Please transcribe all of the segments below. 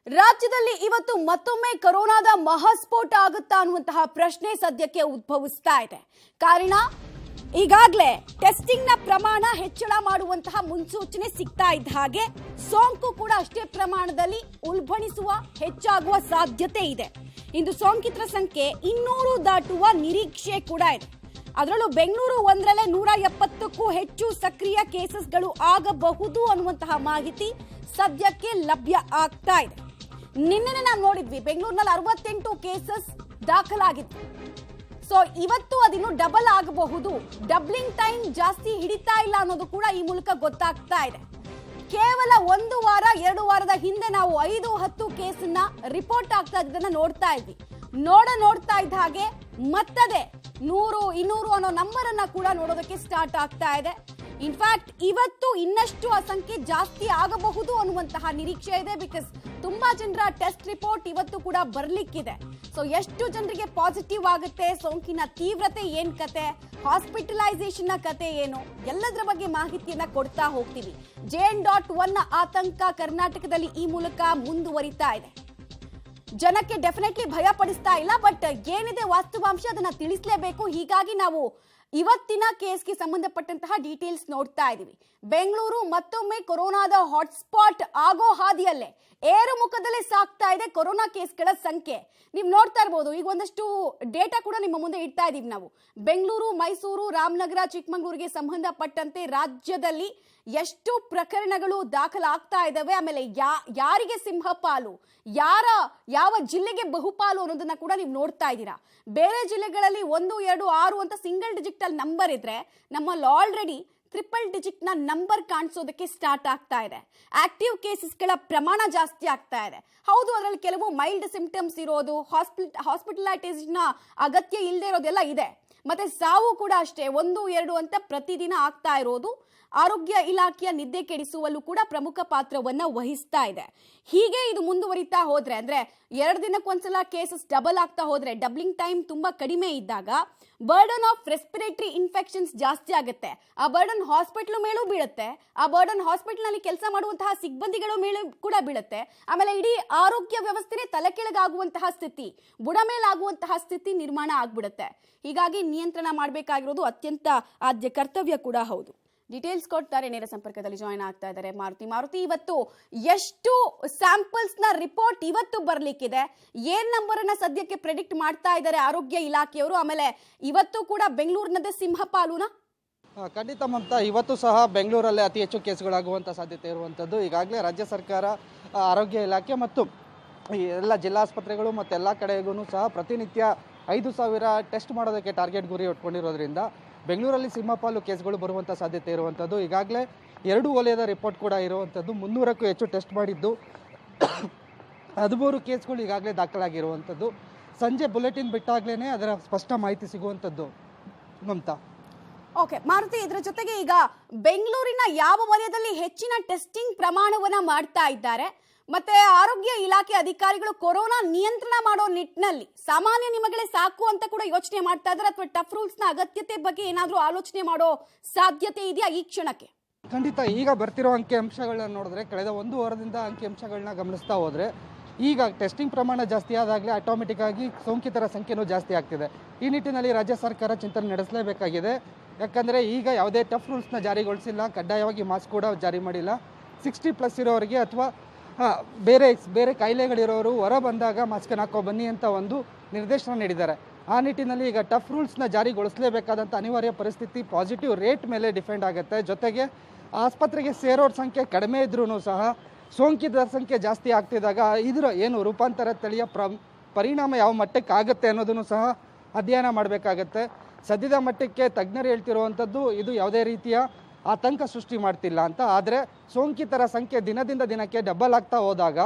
ರಾಜ್ಯದಲ್ಲಿ ಇವತ್ತು ಮತ್ತೊಮ್ಮೆ ಕೊರೋನಾದ ಮಹಾಸ್ಫೋಟ ಆಗುತ್ತಾ ಅನ್ನುವಂತಹ ಪ್ರಶ್ನೆ ಸದ್ಯಕ್ಕೆ ಉದ್ಭವಿಸ್ತಾ ಇದೆ. ಕಾರಣ ಈಗಾಗಲೇ ಟೆಸ್ಟಿಂಗ್ ನ ಪ್ರಮಾಣ ಹೆಚ್ಚಳ ಮಾಡುವಂತಹ ಮುನ್ಸೂಚನೆ ಸಿಗ್ತಾ ಇದ್ದ ಹಾಗೆ ಸೋಂಕು ಕೂಡ ಅಷ್ಟೇ ಪ್ರಮಾಣದಲ್ಲಿ ಉಲ್ಬಣಿಸುವ ಹೆಚ್ಚಾಗುವ ಸಾಧ್ಯತೆ ಇದೆ. ಇಂದು ಸೋಂಕಿತರ ಸಂಖ್ಯೆ 200 ದಾಟುವ ನಿರೀಕ್ಷೆ ಕೂಡ ಇದೆ. ಅದರಲ್ಲೂ ಬೆಂಗಳೂರು ಒಂದರಲ್ಲೇ 170ಕ್ಕೂ ಹೆಚ್ಚು ಸಕ್ರಿಯ ಕೇಸಸ್ಗಳು ಆಗಬಹುದು ಅನ್ನುವಂತಹ ಮಾಹಿತಿ ಸದ್ಯಕ್ಕೆ ಲಭ್ಯ ಆಗ್ತಾ ಇದೆ. ನಿನ್ನೆ ನಾವು ನೋಡಿದ್ವಿ ಬೆಂಗಳೂರಿನಲ್ಲಿ 68 ಕೇಸಸ್ ದಾಖಲಾಗಿತ್ತು. ಸೊ ಇವತ್ತು ಅದಿನ್ನು ಡಬಲ್ ಆಗಬಹುದು. ಡಬ್ಲಿಂಗ್ ಟೈಮ್ ಜಾಸ್ತಿ ಹಿಡಿತಾ ಇಲ್ಲ ಅನ್ನೋದು ಕೂಡ ಈ ಮೂಲಕ ಗೊತ್ತಾಗ್ತಾ ಇದೆ. ಕೇವಲ 1 ವಾರ 2 ವಾರದ ಹಿಂದೆ ನಾವು 5-10 ಕೇಸನ್ನ ರಿಪೋರ್ಟ್ ಆಗ್ತಾ ಇದ್ದನ್ನ ನೋಡ್ತಾ ಇದ್ವಿ. ನೋಡ್ತಾ ಇದ್ದ ಹಾಗೆ ಮತ್ತದೇ 100 200 ಅನ್ನೋ ನಂಬರ್ ಅನ್ನ ಕೂಡ ನೋಡೋದಕ್ಕೆ ಸ್ಟಾರ್ಟ್ ಆಗ್ತಾ ಇದೆ. ಇನ್ಫ್ಯಾಕ್ಟ್ ಇವತ್ತು ಇನ್ನಷ್ಟು ಆ ಸಂಖ್ಯೆ ಜಾಸ್ತಿ ಆಗಬಹುದು ಅನ್ನುವಂತಹ ನಿರೀಕ್ಷೆ ಇದೆ. ಬಿಕಾಸ್ ತುಂಬಾ ಜನರ ಟೆಸ್ಟ್ ರಿಪೋರ್ಟ್ ಇವತ್ತು ಕೂಡ ಬರ್ಲಿಕ್ಕಿದೆ. ಸೊ ಎಷ್ಟು ಜನರಿಗೆ ಪಾಸಿಟಿವ್ ಆಗುತ್ತೆ, ಸೋಂಕಿನ ತೀವ್ರತೆ ಏನ್ ಕತೆ, ಹಾಸ್ಪಿಟಲೈಸೇಷನ್ ನ ಕತೆ ಏನು, ಎಲ್ಲದರ ಬಗ್ಗೆ ಮಾಹಿತಿಯನ್ನ ಕೊಡ್ತಾ ಹೋಗ್ತೀವಿ. JN.1 ಆತಂಕ ಕರ್ನಾಟಕದಲ್ಲಿ ಈ ಮೂಲಕ ಮುಂದುವರಿತಾ ಇದೆ. ಜನಕ್ಕೆ ಡೆಫಿನೆಟ್ಲಿ ಭಯ ಪಡಿಸ್ತಾ ಇಲ್ಲ, ಬಟ್ ಏನಿದೆ ವಾಸ್ತವಾಂಶ ಅದನ್ನ ತಿಳಿಸಲೇಬೇಕು. ಹೀಗಾಗಿ ನಾವು ಇವತ್ತಿನ ಕೇಸ್ಗೆ ಸಂಬಂಧಪಟ್ಟಂತಹ ಡೀಟೇಲ್ಸ್ ನೋಡ್ತಾ ಇದೀವಿ. ಬೆಂಗಳೂರು ಮತ್ತೊಮ್ಮೆ ಕೊರೋನಾದ ಹಾಟ್ಸ್ಪಾಟ್ ಆಗೋ ಹಾದಿಯಲ್ಲೇ ಏರುಮುಖದಲ್ಲೇ ಸಾಗ್ತಾ ಇದೆ ಕೊರೋನಾ ಕೇಸ್ಗಳ ಸಂಖ್ಯೆ. ನೀವು ನೋಡ್ತಾ ಇರಬಹುದು, ಈಗ ಒಂದಷ್ಟು ಡೇಟಾ ಕೂಡ ನಿಮ್ಮ ಮುಂದೆ ಇಡ್ತಾ ಇದೀವಿ ನಾವು. ಬೆಂಗಳೂರು, ಮೈಸೂರು, ರಾಮನಗರ, ಚಿಕ್ಕಮಗಳೂರಿಗೆ ಸಂಬಂಧಪಟ್ಟಂತೆ ರಾಜ್ಯದಲ್ಲಿ ಎಷ್ಟು ಪ್ರಕರಣಗಳು ದಾಖಲಾಗ್ತಾ ಇದಾವೆ, ಆಮೇಲೆ ಯಾರಿಗೆ ಸಿಂಹಪಾಲು, ಯಾವ ಜಿಲ್ಲೆಗೆ ಬಹುಪಾಲು ಅನ್ನೋದನ್ನ ಕೂಡ ನೀವು ನೋಡ್ತಾ ಇದ್ದೀರಾ. ಬೇರೆ ಜಿಲ್ಲೆಗಳಲ್ಲಿ 1, 2, 6 ಅಂತ ಸಿಂಗಲ್ ಡಿಜಿಟ್ ಅಲ್ಲಿ ನಂಬರ್ ಇದ್ರೆ, ನಮ್ಮಲ್ಲಿ ಆಲ್ರೆಡಿ ಟ್ರಿಪಲ್ ಡಿಜಿಟ್ ನ ನಂಬರ್ ಕಾಣಿಸೋದಕ್ಕೆ ಸ್ಟಾರ್ಟ್ ಆಗ್ತಾ ಇದೆ. ಆಕ್ಟಿವ್ ಕೇಸಸ್ಗಳ ಪ್ರಮಾಣ ಜಾಸ್ತಿ ಆಗ್ತಾ ಇದೆ. ಹೌದು, ಅದರಲ್ಲಿ ಕೆಲವು ಮೈಲ್ಡ್ ಸಿಂಪ್ಟಮ್ಸ್ ಇರೋದು, ಹಾಸ್ಪಿಟಲೈಸೇಷನ್ ಅಗತ್ಯ ಇಲ್ಲದೆ ಇರೋದೆಲ್ಲ ಇದೆ. ಮತ್ತೆ ಸಾವು ಕೂಡ ಅಷ್ಟೇ 1, 2 ಅಂತ ಪ್ರತಿದಿನ ಆಗ್ತಾ ಇರೋದು ಆರೋಗ್ಯ ಇಲಾಖೆಯ ನಿದ್ದೆ ಕೆಡಿಸುವಲ್ಲೂ ಕೂಡ ಪ್ರಮುಖ ಪಾತ್ರವನ್ನ ವಹಿಸ್ತಾ ಇದೆ. ಹೀಗೆ ಇದು ಮುಂದುವರಿತಾ ಹೋದ್ರೆ, ಅಂದ್ರೆ 2 ದಿನಕ್ಕೊಂದ್ಸಲ ಕೇಸಸ್ ಡಬಲ್ ಆಗ್ತಾ ಹೋದ್ರೆ, ಡಬ್ಲಿಂಗ್ ಟೈಮ್ ತುಂಬಾ ಕಡಿಮೆ ಇದ್ದಾಗ ಬರ್ಡನ್ ಆಫ್ ರೆಸ್ಪಿರೇಟರಿ ಇನ್ಫೆಕ್ಷನ್ಸ್ ಜಾಸ್ತಿ ಆಗುತ್ತೆ. ಆ ಬರ್ಡನ್ ಹಾಸ್ಪಿಟಲ್ ಮೇಲೂ ಬೀಳುತ್ತೆ. ಆ ಬರ್ಡನ್ ಹಾಸ್ಪಿಟಲ್ ನಲ್ಲಿ ಕೆಲಸ ಮಾಡುವಂತಹ ಸಿಬ್ಬಂದಿಗಳ ಮೇಲೂ ಕೂಡ ಬೀಳುತ್ತೆ. ಆಮೇಲೆ ಇಡೀ ಆರೋಗ್ಯ ವ್ಯವಸ್ಥೆನೇ ತಲೆ ಕೆಳಗಾಗುವಂತಹ ಸ್ಥಿತಿ, ಬುಡಮೇಲಾಗುವಂತಹ ಸ್ಥಿತಿ ನಿರ್ಮಾಣ ಆಗ್ಬಿಡುತ್ತೆ. ಹೀಗಾಗಿ ನಿಯಂತ್ರಣ ಮಾಡಬೇಕಾಗಿರೋದು ಅತ್ಯಂತ ಆದ್ಯ ಕರ್ತವ್ಯ ಕೂಡ ಹೌದು. ಡೀಟೇಲ್ಸ್ ಕೊಡ್ತಾರೆ, ನೇರ ಸಂಪರ್ಕದಲ್ಲಿ ಜಾಯಿನ್ ಆಗ್ತಾ ಇದ್ದಾರೆ ಮಾರುತಿ. ಇವತ್ತು ಎಷ್ಟು ಸ್ಯಾಂಪಲ್ಸ್ ನ ರಿಪೋರ್ಟ್ ಇವತ್ತು ಬರ್ಲಿಕ್ಕಿದೆ, ಏನ್ ನಂಬರ್ ಅನ್ನ ಸದ್ಯಕ್ಕೆ ಪ್ರೆಡಿಕ್ಟ್ ಮಾಡ್ತಾ ಇದ್ದಾರೆ ಆರೋಗ್ಯ ಇಲಾಖೆಯವರು, ಆಮೇಲೆ ಇವತ್ತು ಕೂಡ ಬೆಂಗಳೂರಿನದೇ ಸಿಂಹಪಾಲುನಾ? ಖಂಡಿತ ಮಮತಾ, ಇವತ್ತು ಸಹ ಬೆಂಗಳೂರಲ್ಲೇ ಅತಿ ಹೆಚ್ಚು ಕೇಸ್ಗಳಾಗುವಂಥ ಸಾಧ್ಯತೆ ಇರುವಂಥದ್ದು. ಈಗಾಗಲೇ ರಾಜ್ಯ ಸರ್ಕಾರ, ಆರೋಗ್ಯ ಇಲಾಖೆ ಮತ್ತು ಎಲ್ಲ ಜಿಲ್ಲಾಸ್ಪತ್ರೆಗಳು ಮತ್ತು ಎಲ್ಲ ಕಡೆಗೂ ಸಹ ಪ್ರತಿನಿತ್ಯ 5,000 ಟೆಸ್ಟ್ ಮಾಡೋದಕ್ಕೆ ಟಾರ್ಗೆಟ್ ಗುರಿ ಇಟ್ಕೊಂಡಿರೋದ್ರಿಂದ ಬೆಂಗಳೂರಲ್ಲಿ ಸಿಂಹಪಾಲು ಕೇಸ್ಗಳು ಬರುವಂಥ ಸಾಧ್ಯತೆ ಇರುವಂಥದ್ದು. ಈಗಾಗಲೇ 2 ವಲಯದ ರಿಪೋರ್ಟ್ ಕೂಡ ಇರುವಂಥದ್ದು. 300ಕ್ಕೂ ಹೆಚ್ಚು ಟೆಸ್ಟ್ ಮಾಡಿದ್ದು 13 ಕೇಸ್ಗಳು ಈಗಾಗಲೇ ದಾಖಲಾಗಿರುವಂಥದ್ದು. ಸಂಜೆ ಬುಲೆಟಿನ್ ಬಿಟ್ಟಾಗ್ಲೇ ಅದರ ಸ್ಪಷ್ಟ ಮಾಹಿತಿ ಸಿಗುವಂಥದ್ದು ಮಮತಾ. ಓಕೆ ಮಾರುತಿ, ಇದರ ಜೊತೆಗೆ ಈಗ ಬೆಂಗಳೂರಿನ ಯಾವ ವಲಯದಲ್ಲಿ ಹೆಚ್ಚಿನ ಟೆಸ್ಟಿಂಗ್ ಪ್ರಮಾಣವನ್ನ ಮಾಡ್ತಾ ಇದ್ದಾರೆ, ಮತ್ತೆ ಆರೋಗ್ಯ ಇಲಾಖೆ ಅಧಿಕಾರಿಗಳು ಕೊರೋನಾ ನಿಯಂತ್ರಣ ಮಾಡೋ ನಿಟ್ಟಿನಲ್ಲಿ ಸಾಮಾನ್ಯ ನಿಮಗಳೇ ಸಾಕು ಅಂತ ಕೂಡ ಯೋಚನೆ ಮಾಡ್ತಾ ಇದ್ದಾರೆ, ಅಥವಾ ಟಫ್ ರೂಲ್ಸ್ ನ ಅಗತ್ಯತೆ ಬಗ್ಗೆ ಏನಾದ್ರೂ ಆಲೋಚನೆ ಮಾಡೋ ಸಾಧ್ಯತೆ ಇದೆಯಾ ಈ ಕ್ಷಣಕ್ಕೆ? ಖಂಡಿತ. ಈಗ ಬರ್ತಿರೋ ಅಂಕಿಅಂಶಗಳನ್ನ ನೋಡಿದ್ರೆ, ಕಳೆದ 1 ವಾರದಿಂದ ಅಂಕಿಅಂಶಗಳನ್ನ ಗಮನಿಸ್ತಾ ಹೋದ್ರೆ, ಈಗ ಟೆಸ್ಟಿಂಗ್ ಪ್ರಮಾಣ ಜಾಸ್ತಿ ಆದಾಗಲೇ ಆಟೋಮೆಟಿಕ್ ಆಗಿ ಸೋಂಕಿತರ ಸಂಖ್ಯೆನೂ ಜಾಸ್ತಿ ಆಗ್ತಿದೆ. ಈ ನಿಟ್ಟಿನಲ್ಲಿ ರಾಜ್ಯ ಸರ್ಕಾರ ಚಿಂತನೆ ನಡೆಸಲೇಬೇಕಾಗಿದೆ. ಯಾಕಂದರೆ ಈಗ ಯಾವುದೇ ಟಫ್ ರೂಲ್ಸ್ನ ಜಾರಿಗೊಳಿಸಿಲ್ಲ, ಕಡ್ಡಾಯವಾಗಿ ಮಾಸ್ಕ್ ಕೂಡ ಜಾರಿ ಮಾಡಿಲ್ಲ. 60+ ಇರೋರಿಗೆ ಅಥವಾ ಬೇರೆ ಕಾಯಿಲೆಗಳಿರೋರು ಹೊರ ಬಂದಾಗ ಮಾಸ್ಕನ್ನು ಹಾಕೋ ಬನ್ನಿ ಅಂತ ಒಂದು ನಿರ್ದೇಶನ ನೀಡಿದ್ದಾರೆ. ಆ ನಿಟ್ಟಿನಲ್ಲಿ ಈಗ ಟಫ್ ರೂಲ್ಸ್ನ ಜಾರಿಗೊಳಿಸಲೇಬೇಕಾದಂಥ ಅನಿವಾರ್ಯ ಪರಿಸ್ಥಿತಿ ಪಾಸಿಟಿವ್ ರೇಟ್ ಮೇಲೆ ಡಿಪೆಂಡ್ ಆಗುತ್ತೆ. ಜೊತೆಗೆ ಆಸ್ಪತ್ರೆಗೆ ಸೇರೋರ ಸಂಖ್ಯೆ ಕಡಿಮೆ ಇದ್ರೂ ಸಹ ಸೋಂಕಿತರ ಸಂಖ್ಯೆ ಜಾಸ್ತಿ ಆಗ್ತಿದ್ದಾಗ ಇದರ ಏನು ರೂಪಾಂತರ ತಳಿಯ ಪರಿಣಾಮ ಯಾವ ಮಟ್ಟಕ್ಕೆ ಆಗುತ್ತೆ ಅನ್ನೋದನ್ನು ಸಹ ಅಧ್ಯಯನ ಮಾಡಬೇಕಾಗತ್ತೆ. ಸದ್ಯದ ಮಟ್ಟಕ್ಕೆ ತಜ್ಞರು ಹೇಳ್ತಿರುವಂಥದ್ದು ಇದು ಯಾವುದೇ ರೀತಿಯ ಆತಂಕ ಸೃಷ್ಟಿ ಮಾಡ್ತಿಲ್ಲ ಅಂತ. ಆದರೆ ಸೋಂಕಿತರ ಸಂಖ್ಯೆ ದಿನದಿಂದ ದಿನಕ್ಕೆ ಡಬಲ್ ಆಗ್ತಾ ಹೋದಾಗ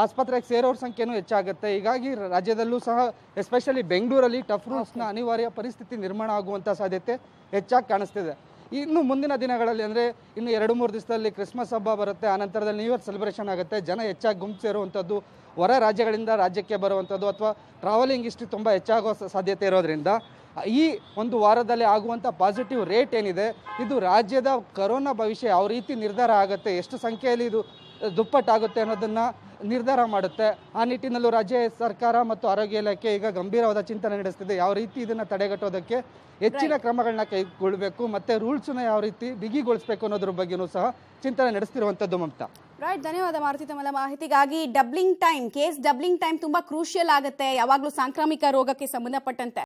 ಆಸ್ಪತ್ರೆಗೆ ಸೇರೋರ ಸಂಖ್ಯೆನೂ ಹೆಚ್ಚಾಗುತ್ತೆ. ಹೀಗಾಗಿ ರಾಜ್ಯದಲ್ಲೂ ಸಹ ಎಸ್ಪೆಷಲಿ ಬೆಂಗಳೂರಲ್ಲಿ ಟಫ್ ರೂಲ್ಸ್ನ ಅನಿವಾರ್ಯ ಪರಿಸ್ಥಿತಿ ನಿರ್ಮಾಣ ಆಗುವಂಥ ಸಾಧ್ಯತೆ ಹೆಚ್ಚಾಗಿ ಕಾಣಿಸ್ತಿದೆ. ಇನ್ನು ಮುಂದಿನ ದಿನಗಳಲ್ಲಿ, ಅಂದರೆ ಇನ್ನು 2-3 ದಿವಸದಲ್ಲಿ ಕ್ರಿಸ್ಮಸ್ ಹಬ್ಬ ಬರುತ್ತೆ, ಆನಂತರದಲ್ಲಿ ನ್ಯೂ ಇಯರ್ ಸೆಲೆಬ್ರೇಷನ್ ಆಗುತ್ತೆ. ಜನ ಹೆಚ್ಚಾಗಿ ಗುಂಪು ಸೇರುವಂಥದ್ದು, ಹೊರ ರಾಜ್ಯಗಳಿಂದ ರಾಜ್ಯಕ್ಕೆ ಬರುವಂಥದ್ದು ಅಥವಾ ಟ್ರಾವೆಲಿಂಗ್ ಹಿಸ್ಟ್ರಿ ತುಂಬ ಹೆಚ್ಚಾಗೋ ಸಾಧ್ಯತೆ ಇರೋದ್ರಿಂದ ಈ 1 ವಾರದಲ್ಲಿ ಆಗುವಂಥ ಪಾಸಿಟಿವ್ ರೇಟ್ ಏನಿದೆ, ಇದು ರಾಜ್ಯದ ಕೊರೋನಾ ಭವಿಷ್ಯ ಯಾವ ರೀತಿ ನಿರ್ಧಾರ ಆಗುತ್ತೆ, ಎಷ್ಟು ಸಂಖ್ಯೆಯಲ್ಲಿ ಇದು ದುಪ್ಪಟ್ಟಾಗುತ್ತೆ ಅನ್ನೋದನ್ನು ನಿರ್ಧಾರ ಮಾಡುತ್ತೆ. ಆ ನಿಟ್ಟಿನಲ್ಲೂ ರಾಜ್ಯ ಸರ್ಕಾರ ಮತ್ತು ಆರೋಗ್ಯ ಇಲಾಖೆ ಈಗ ಗಂಭೀರವಾದ ಚಿಂತನೆ ನಡೆಸ್ತಿದೆ. ಯಾವ ರೀತಿ ಇದನ್ನು ತಡೆಗಟ್ಟೋದಕ್ಕೆ ಹೆಚ್ಚಿನ ಕ್ರಮಗಳನ್ನ ಕೈಗೊಳ್ಳಬೇಕು ಮತ್ತೆ ರೂಲ್ಸ್ನ ಯಾವ ರೀತಿ ಬಿಗಿಗೊಳಿಸಬೇಕು ಅನ್ನೋದ್ರ ಬಗ್ಗೆನೂ ಸಹ ಚಿಂತನೆ ನಡೆಸ್ತಿರುವಂಥದ್ದು ಮಮತಾ. ರೈಟ್, ಧನ್ಯವಾದ ಮಾರುತಿ ತಮ್ಮ ಮಾಹಿತಿಗಾಗಿ. ಕೇಸ್ ಡಬ್ಲಿಂಗ್ ಟೈಮ್ ತುಂಬಾ ಕ್ರೂಷಿಯಲ್ ಆಗುತ್ತೆ ಯಾವಾಗಲೂ ಸಾಂಕ್ರಾಮಿಕ ರೋಗಕ್ಕೆ ಸಂಬಂಧಪಟ್ಟಂತೆ.